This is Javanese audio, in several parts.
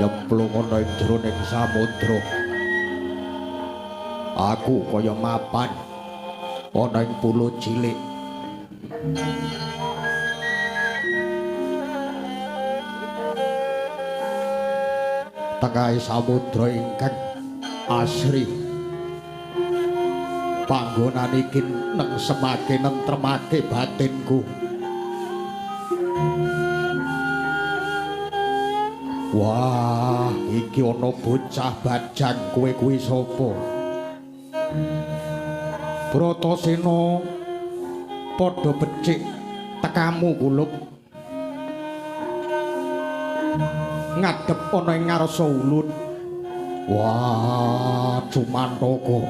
nyemplung ana ing jroning samudra. Aku kaya mapan ana ing pulo cilik. Tengahé samudra ingkang asri. Panggonan iki nengsemake nentremake batinku. Wah, iki ana bocah bajang, kowe kuwi sapa? Bratasena padha becik tekamu kulup. Ngadhep ana ing ngarsa ulun. Wah, Cumantaka.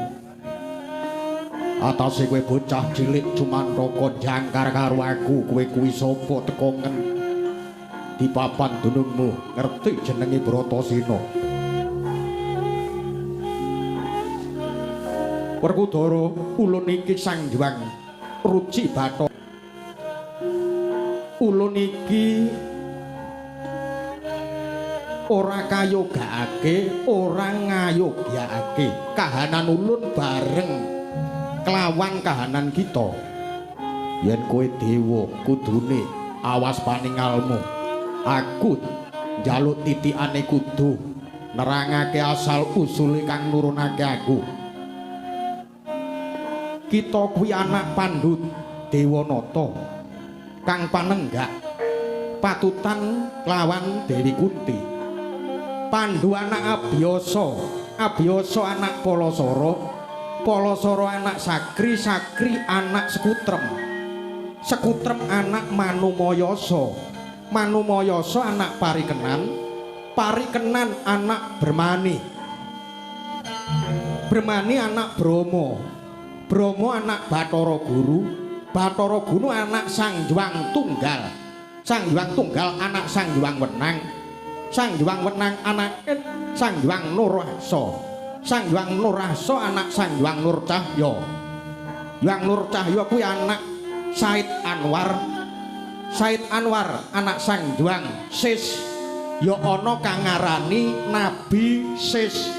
Atase kowe bocah cilik Cumantaka jangkar karo aku, kowe kuwi sapa teko ngen? Di papan dunungmu ngerti jenenge Bratasena. Werkudara, ulun iki Sang Hyang Ruci Bathara. Ulun iki ora kayogakake, ora ngayogyakake. Kahanan ulun bareng kelawan kahanan kita. Yen kowe dewa kudune awas paningalmu. Aku njaluk titikane kudu nerangake asal usule kang nurunake aku. Kita kuwi anak Pandhu Dewanata kang panenggak patutan lawan Dewi Kunti. Pandhu anak Abiyasa, Abiyasa anak Palasara, Palasara anak Sakri, Sakri anak Sekutrem, Sekutrem anak Manumayasa, Manumayasa anak Parikenan, Parikenan anak Brahmani, Brahmani anak Bromo, Bromo anak Bathara Guru, Bathara Guru anak Sang Hyang Tunggal, Sang Hyang Tunggal anak Sang Hyang Wenang, Sang Hyang Wenang anak Sang Hyang Nurrasa, Sang Hyang Nurrasa anak Sang Hyang Nurcahya, Hyang Nurcahya kuwi anak Said Anwar, Said Anwar anak Sang Hyang Sis, ya ana kang ngarani Nabi Sis,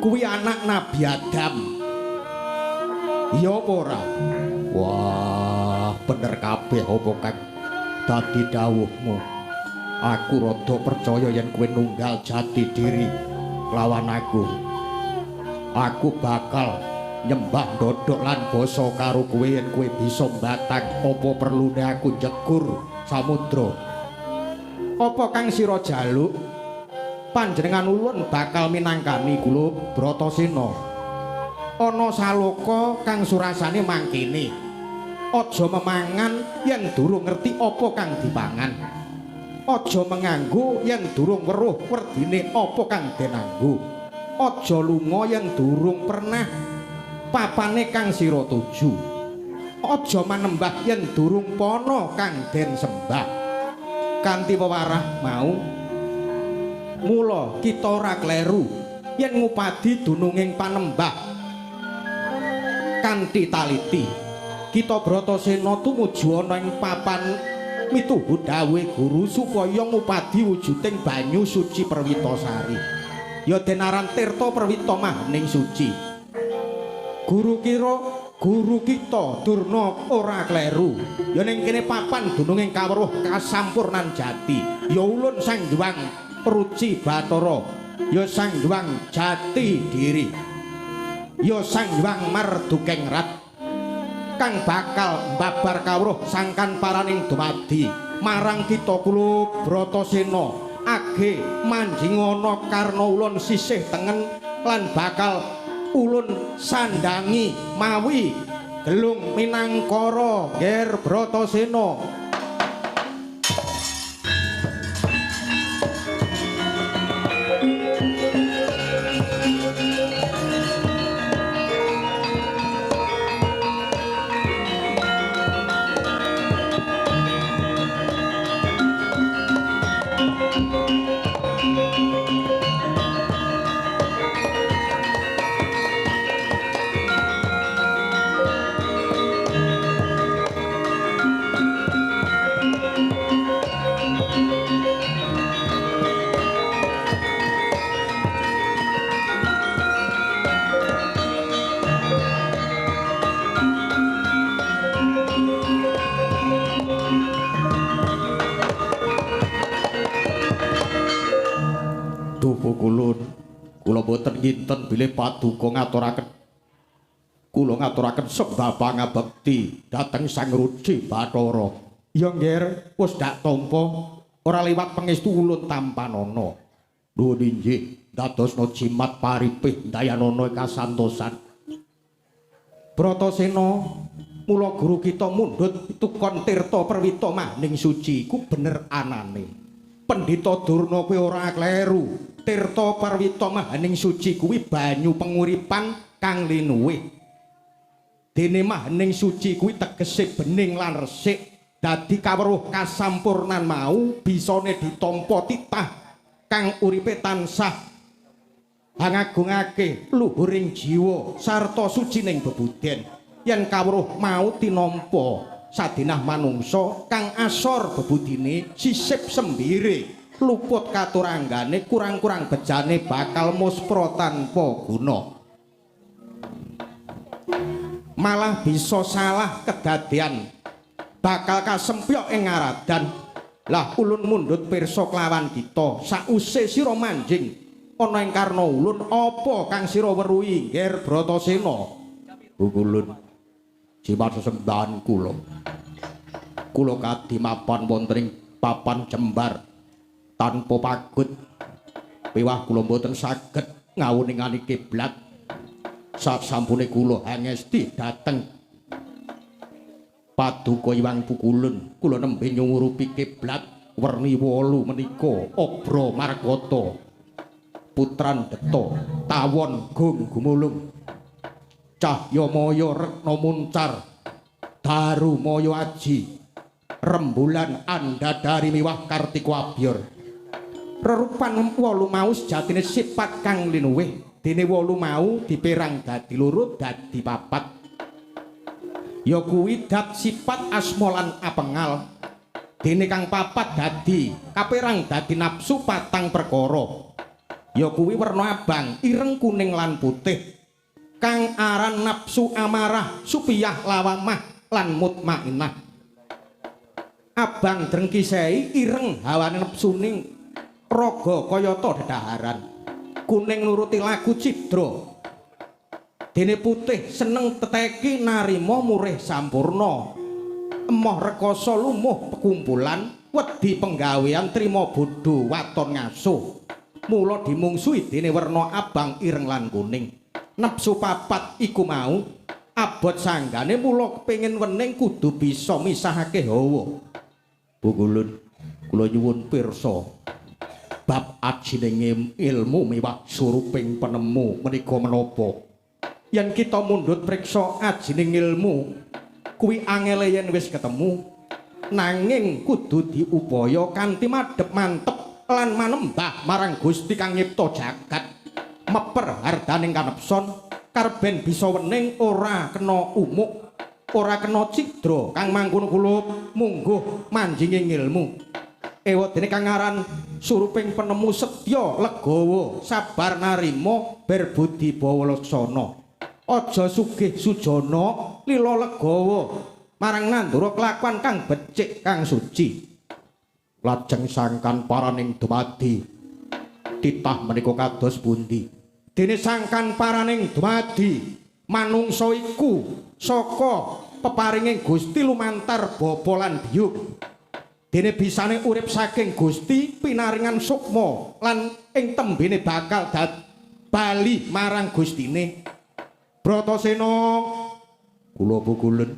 kuwi anak Nabi Adam. Ya apa ora? Wah, bener kabeh apa kang dadi dawuhmu. Aku rada percaya yen kowe nunggal jati diri lawan aku. Aku bakal nyembah dodok lan basa karo kowe yen kowe bisa mbatang apa perlune aku jegur samudra. Apa kang sira jaluk? Panjenengan ulun bakal minangkani kula Bratasena. Ana saloka kang surasane mangkene. Aja memangan yen durung ngerti apa kang dipangan. Aja menganggo yen durung weruh werdine apa kang denanggo. Aja lunga yen durung pernah papane kang sira tuju. Aja manembah yen durung pana kang den sembah. Kanthi wewarah mau mula kita ora kleru yen ngupadi dununging panembah kanthi taliti. Kita Bratasena tumuju ana ing papan mituhut dawuhe guru supaya ngupadi wujuding banyu suci Perwitasari. Ya den aran Tirta Perwita Mahaning Suci. Guru kira Guru kita Durna ora kleru. Ya ning kene papan dununging kawruh kasampurnan jati. Ya ulun Sang Hyang Ruci Bathara. Ya Sang Hyang Jati Diri. Ya Sang Hyang Mardukengrat kang bakal mbabar kawruh sangkan paraning dumadi marang kita kula Bratasena age manjingana karna ulun sisih tengen lan bakal ulun sandangi mawi gelung minangkara Ger Bratasena. Kula boten nginten bilih paduka ngaturaken. Kula ngaturaken sembah pangabekti dhateng Sang Ruci Bathara. Ya nggih, wis dak tampa ora liwat pangestu ulun tampanana. Nuwun inggih dadosna jimat paripih dayanana kasantosan. Bratasena mula guru kita mundhut tukon tirta perwita maning suci iku bener anane. Pendhita Durna kuwi ora kleru. Tirta Parwita Mahaning Suci kuwi banyu penguripan kang linuwih. Dene Mahaning Suci kuwi tegese bening lan resik, dadi kawruh kasampurnan mau bisane ditampa titah kang uripe tansah ngagungake luhuring jiwa sarta sucining bebuden. Yen kawruh mau tinampa sadinah manungsa kang asor bebudine sisip sembire luput katuranggane kurang-kurang bejane bakal muspra tanpa guna. Malah bisa salah kedadean bakal kasempyok ing ngaradan. Lah ulun mundhut pirsa kelawan kita sause sira manjing ana ing karna ulun apa kang sira weruhi Ger Bratasena. Ulun jimat sesembahan kula. Kula kadhi mapan wonten ing papan jembar tanpa pagut piwah kula mboten saged ngawuningani kiblat. Sasampune kula hangesti dhateng paduka Hyang Pukulun kula nembe nyurupi kiblat werni 8 menika Obra Margata Putran Deta Tawon Gung Gumulung Cahyamaya Rekna Muncar Darumaya Aji Rembulan Andadari miwah Kartika Abyor. Rerupan 8 mau sejatine sifat kang linuwih. Dene 8 mau dipérang dadi 2 dadi 4. Ya kuwi dat sifat asma lan apengal. Dene kang 4 dadi kapérang dadi nafsu 4 perkara. Ya kuwi werna abang, ireng, kuning lan putih. Kang aran nafsu amarah, supiyah lawamah lan mutmainah. Abang drengkisei, ireng hawane nepsuning raga kayata dedaharan. Kuning nuruti lagu cidra. Dene putih seneng teteki narima murih sampurna. Emoh rekoso lumuh pekumpulan, wedi penggawean trima bodho waton ngasuh. Mula dimungsuhi dene werna abang, ireng lan kuning. Nepsu 4 iku mau abot sanggane mula kepengin wening kudu bisa misahake hawa. Pukulun kula nyuwun pirsa bab ajining ilmu miwah suruping penemu menika menapa. Yen kita mundhut priksa ajining ilmu kuwi angel yen wis ketemu, nanging kudu diupaya kanthi madhep mantep lan manembah marang Gusti kang nyipta jagat. Meper hardaning kanepson karben bisa wening ora kena umuk, ora kena cidra kang mangkono kula mungguh manjinging ilmu. Ewa dene kang aran suruping penemu setya legawa sabar narima berbudi bawa laksana. Aja sugih sujana lila legawa marang Nandura kelakuan kang becik kang suci. Lajeng sangkan paraning dumadi titah menika kados pundi? Dene sangkan paraning dumadi manungsa iku saka peparinging Gusti lumantar bapa lan biyung. Dene bisane urip saking Gusti pinaringan sukma lan ing tembene bakal bali marang Gustine. Bratasena kula pukulen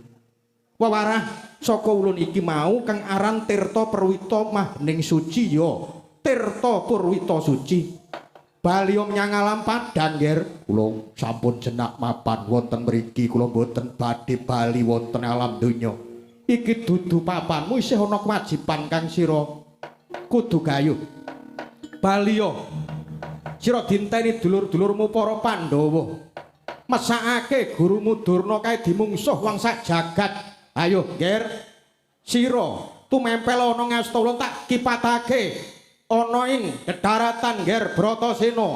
wewarah saka ulun iki mau kang aran Tirta Perwita Mahening Suci ya Tirta Purwita Suci bali menyang alam padang nggih. Kula sampun jenak mapan wonten mriki, kula boten badhe bali wonten alam donya. Iki dudu papanmu, isih ana kewajiban kang sira kudu gayuh. Bali ya sira dinteni dulur-dulurmu para Pandhawa. Mesakake gurumu Durna kae dimungsuh wong sak jagat. Ayo, Nger. Sira tumempel ana ngasta ulun tak kipatake ana ing kedharatan Nger Bratasena.